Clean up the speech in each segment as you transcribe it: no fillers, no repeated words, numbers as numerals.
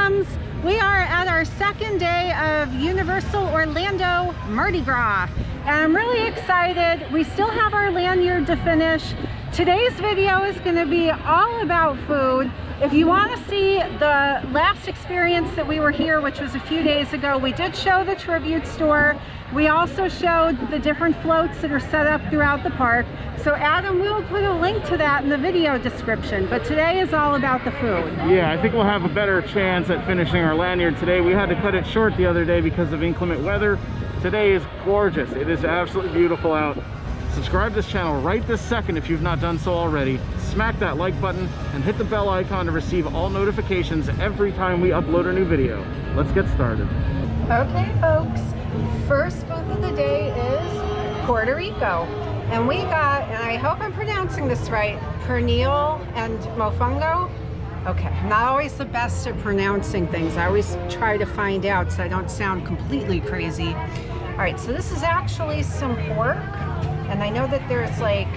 welcomes. We are at our second day of Universal Orlando Mardi Gras, and I'm really excited. We still have our lanyard to finish. Today's video is going to be all about food. If you want to see the last experience that we were here, which was a few days ago, we did show the tribute store. We also showed the different floats that are set up throughout the park. So Adam will put a link to that in the video description, but today is all about the food. Yeah, I think we'll have a better chance at finishing our lanyard today. We had to cut it short the other day because of inclement weather. Today is gorgeous. It is absolutely beautiful out. Subscribe to this channel right this second if you've not done so already. Smack that like button and hit the bell icon to receive all notifications every time we upload a new video. Let's get started. Okay, folks. First booth of the day is Puerto Rico. And we got, and I hope I'm pronouncing this right, pernil and mofongo. Okay, I'm not always the best at pronouncing things. I always try to find out so I don't sound completely crazy. All right, so this is actually some pork. And I know that there's like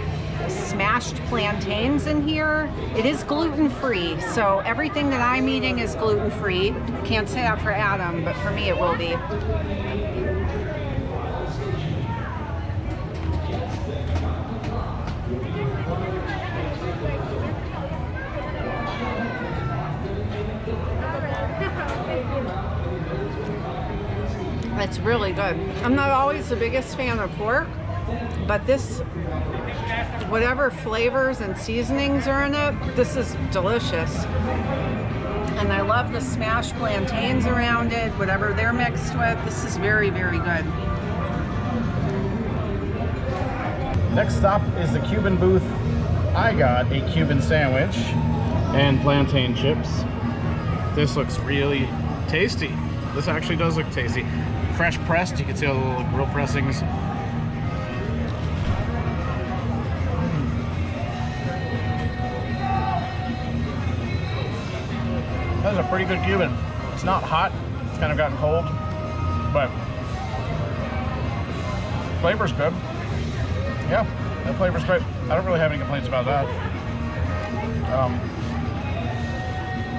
smashed plantains in here. It is gluten-free, so everything that I'm eating is gluten-free. Can't say that for Adam, but for me it will be. It's really good. I'm not always the biggest fan of pork, but this, whatever flavors and seasonings are in it, this is delicious. And I love the smashed plantains around it, whatever they're mixed with. This is very, very good. Next stop is the Cuban booth. I got a Cuban sandwich and plantain chips. This looks really tasty. This actually does look tasty. Fresh pressed, you can see all the little grill pressings. That's a pretty good Cuban. It's not hot, it's kind of gotten cold, but flavor's good. Yeah, that flavor's great. I don't really have any complaints about that.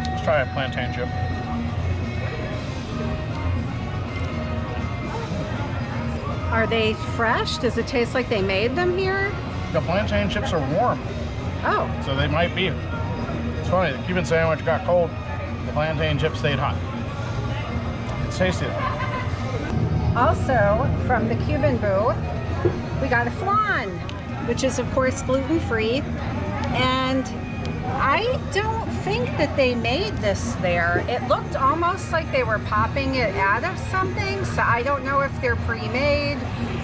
Let's try a plantain chip. Are they fresh? Does it taste like they made them here? The plantain chips are warm. Oh. So they might be. It's funny, the Cuban sandwich got cold, the plantain chips stayed hot. It's tasty though. Also, from the Cuban booth, we got a flan, which is of course gluten-free. And I don't think that they made this there. It looked almost like they were popping it out of something, so I don't know if they're pre-made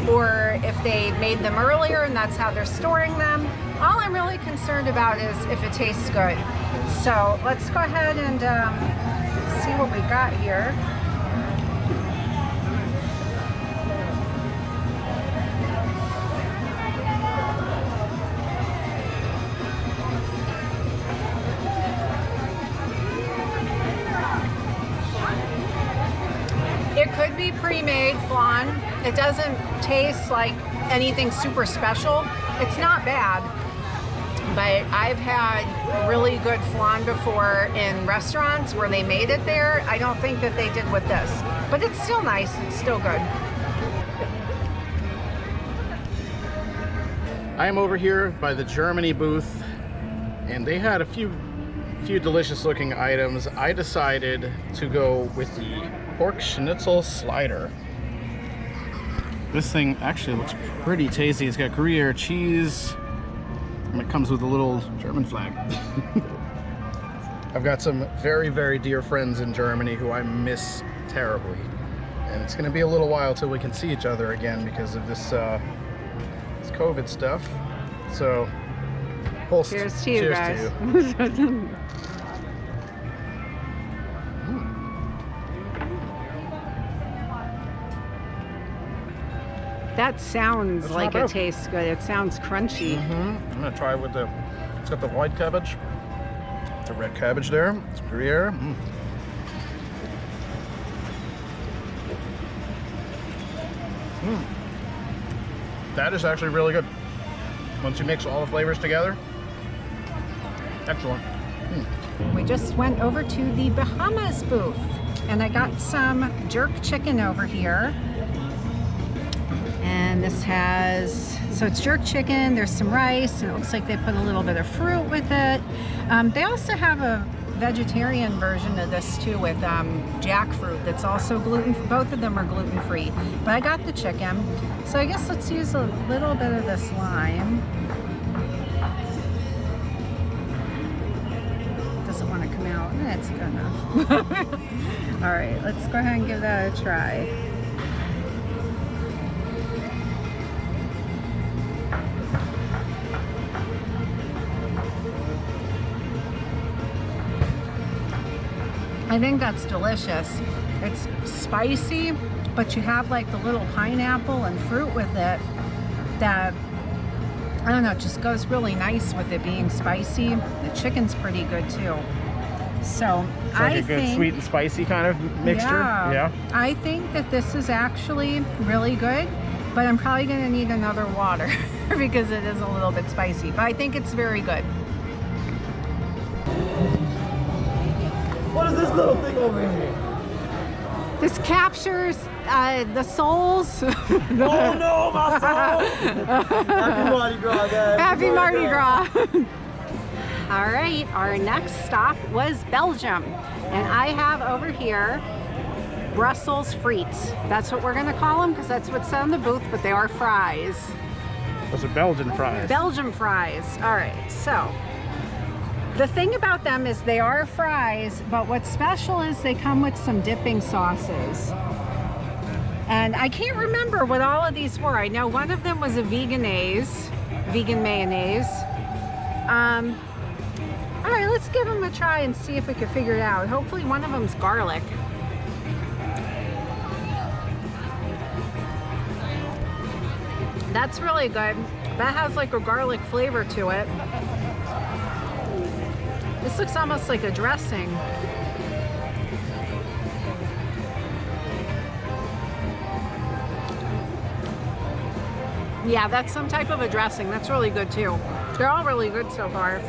or if they made them earlier and that's how they're storing them. All I'm really concerned about is if it tastes good. So let's go ahead and see what we got here. It could be pre-made flan. It doesn't taste like anything super special. It's not bad, but I've had really good flan before in restaurants where they made it there. I don't think that they did with this, but it's still nice. It's still good. I am over here by the Germany booth, and they had a few delicious looking items. I decided to go with the pork schnitzel slider. This thing actually looks pretty tasty. It's got Gruyere cheese, and it comes with a little German flag. I've got some very, very dear friends in Germany who I miss terribly. And it's gonna be a little while till we can see each other again because of this COVID stuff. So, Cheers to you guys. To you. That sounds like it tastes good. It sounds crunchy. I'm gonna try with it's got the white cabbage, the red cabbage there, it's Gruyere. That is actually really good. Once you mix all the flavors together, excellent. We just went over to the Bahamas booth and I got some jerk chicken over here. And this has, so it's jerk chicken, there's some rice, and it looks like they put a little bit of fruit with it. They also have a vegetarian version of this too with jackfruit that's also gluten-free. Both of them are gluten-free, but I got the chicken. So I guess let's use a little bit of this lime. Doesn't want to come out. That's good enough. All right, let's go ahead and give that a try. I think that's delicious. It's spicy, but you have like the little pineapple and fruit with it that, I don't know, it just goes really nice with it being spicy. The chicken's pretty good too. So it's like a good sweet and spicy kind of mixture. Yeah. I think that this is actually really good, but I'm probably gonna need another water because it is a little bit spicy, but I think it's very good. What is this little thing over here? This captures the souls. Oh no, my soul! Happy Mardi Gras, guys. Happy Mardi Gras. All right, our next stop was Belgium. And I have over here Brussels frites. That's what we're gonna call them because that's what's on the booth, but they are fries. Those are Belgian fries. Belgian fries. All right, so the thing about them is they are fries, but what's special is they come with some dipping sauces. And I can't remember what all of these were. I know one of them was a vegan mayonnaise. All right, let's give them a try and see if we can figure it out. Hopefully one of them's garlic. That's really good. That has like a garlic flavor to it. This looks almost like a dressing. Yeah, that's some type of a dressing. That's really good too. They're all really good so far.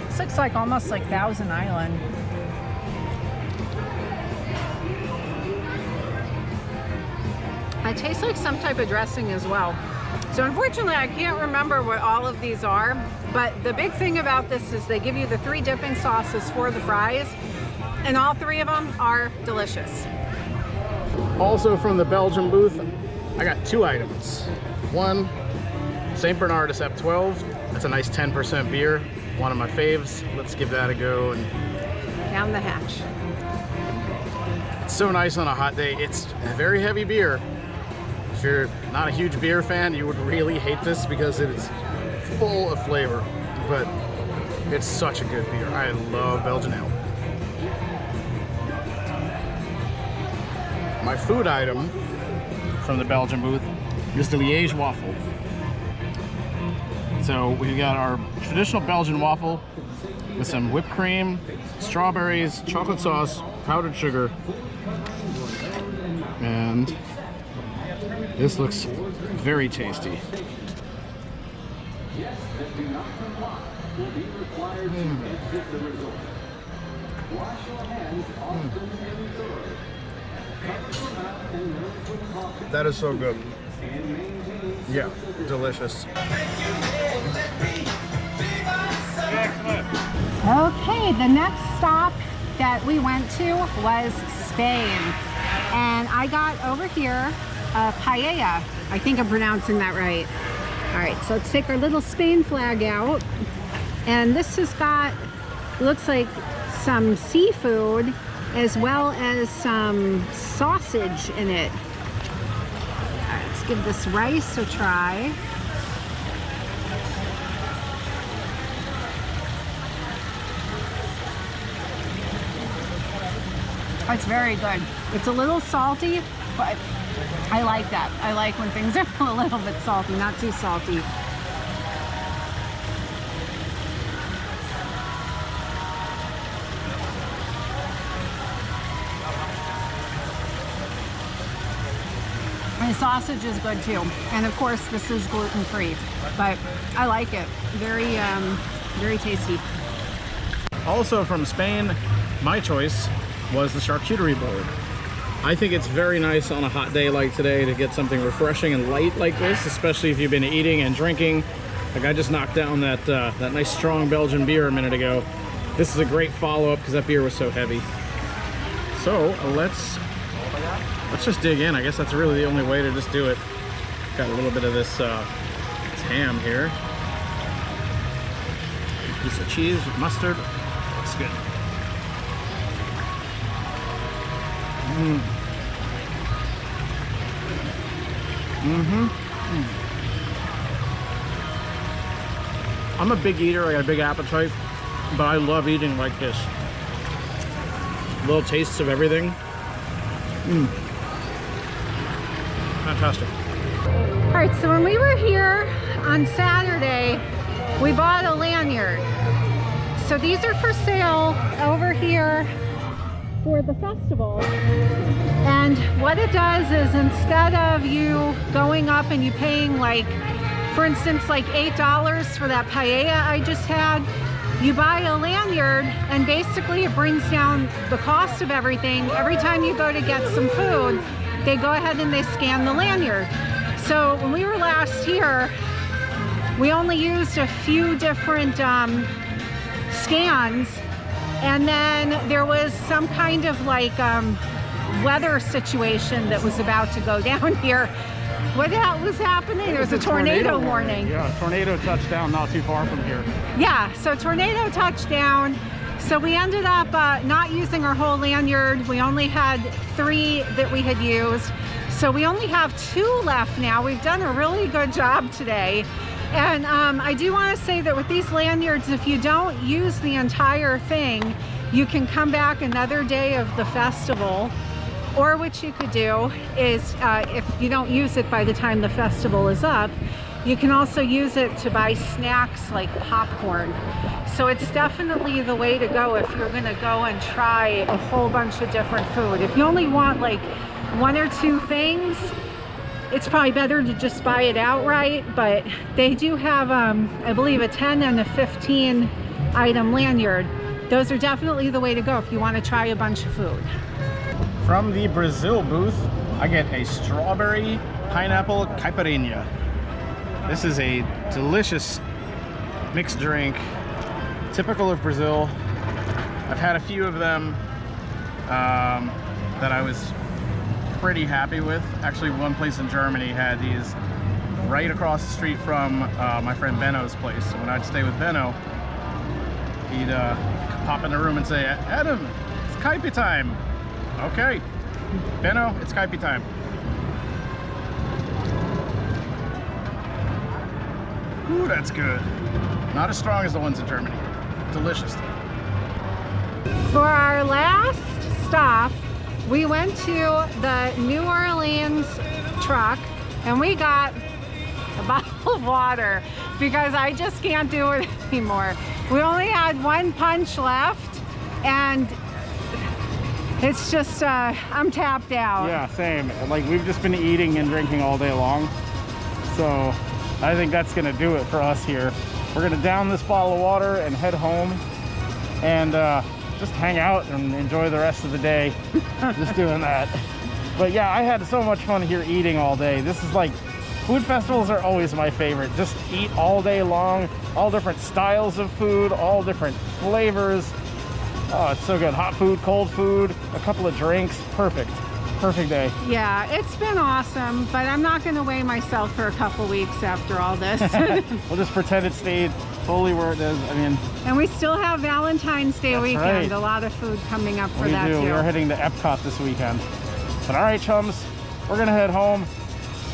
This looks like almost like Thousand Island. It tastes like some type of dressing as well. So unfortunately, I can't remember what all of these are, but the big thing about this is they give you the 3 dipping sauces for the fries, and all 3 of them are delicious. Also from the Belgian booth, I got 2 items. One, St. Bernard Sep 12. That's a nice 10% beer. One of my faves. Let's give that a go. And Down the hatch. it's so nice on a hot day. It's a very heavy beer. If you're not a huge beer fan, you would really hate this because it is full of flavor, but it's such a good beer. I love Belgian ale. My food item from the Belgian booth is the Liège waffle. So we got our traditional Belgian waffle with some whipped cream, strawberries, chocolate sauce, powdered sugar, and this looks very tasty. That is so good. Yeah, delicious. Okay, the next stop that we went to was Spain. And I got over here a paella. I think I'm pronouncing that right. All right, so let's take our little Spain flag out. And this has got, looks like some seafood as well as some sausage in it. All right, let's give this rice a try. It's very good. It's a little salty, but I like that. I like when things are a little bit salty, not too salty. And the sausage is good too. And of course, this is gluten-free, but I like it. Very, very tasty. Also from Spain, my choice was the charcuterie board. I think it's very nice on a hot day like today to get something refreshing and light like this, especially if you've been eating and drinking. Like I just knocked down that nice strong Belgian beer a minute ago. This is a great follow-up because that beer was so heavy. So let's just dig in. I guess that's really the only way to just do it. Got a little bit of this ham here. A piece of cheese with mustard. Looks good. I'm a big eater, I got a big appetite, but I love eating like this. Little tastes of everything. Fantastic. All right, so when we were here on Saturday, we bought a lanyard. So these are for sale over here for the festival. And what it does is instead of you going up and you paying like, for instance, like $8 for that paella I just had, you buy a lanyard and basically it brings down the cost of everything. Every time you go to get some food, they go ahead and they scan the lanyard. So when we were last here, we only used a few different scans, and then there was some kind of like weather situation that was about to go down here. What was happening? There was a tornado warning. Yeah, tornado touchdown not too far from here. Yeah, so tornado touchdown. So we ended up not using our whole lanyard. We only had 3 that we had used. So we only have 2 left now. We've done a really good job today. And I do want to say that with these lanyards, if you don't use the entire thing, you can come back another day of the festival. Or what you could do is, if you don't use it by the time the festival is up, you can also use it to buy snacks like popcorn. So it's definitely the way to go if you're gonna go and try a whole bunch of different food. If you only want like 1 or 2 things, it's probably better to just buy it outright, but they do have, I believe, a 10 and a 15 item lanyard. Those are definitely the way to go if you want to try a bunch of food. From the Brazil booth, I get a strawberry pineapple caipirinha. This is a delicious mixed drink, typical of Brazil. I've had a few of them that I was pretty happy with. Actually, one place in Germany had these right across the street from my friend Benno's place. So when I'd stay with Benno, he'd pop in the room and say, "Adam, it's caipi time." Okay, Benno, it's caipi time. Ooh, that's good. Not as strong as the ones in Germany. Delicious. For our last stop, we went to the New Orleans truck and we got a bottle of water because I just can't do it anymore. We only had 1 punch left and it's just, I'm tapped out. Yeah, same. Like, we've just been eating and drinking all day long. So I think that's gonna do it for us here. We're gonna down this bottle of water and head home and just hang out and enjoy the rest of the day just doing that. But yeah, I had so much fun here eating all day. This is like, food festivals are always my favorite. Just eat all day long, all different styles of food, all different flavors. Oh, it's so good. Hot food, cold food, a couple of drinks. Perfect. Perfect day. Yeah, it's been awesome, but I'm not going to weigh myself for a couple weeks after all this. We'll just pretend it stayed fully where it is. I mean, and we still have Valentine's Day weekend. Right. A lot of food coming up for that too. We're heading to Epcot this weekend. But all right, chums, we're going to head home.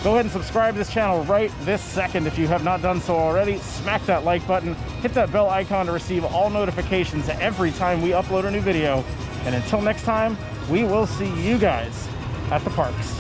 Go ahead and subscribe to this channel right this second if you have not done so already. Smack that like button, hit that bell icon to receive all notifications every time we upload a new video. And until next time, we will see you guys at the parks.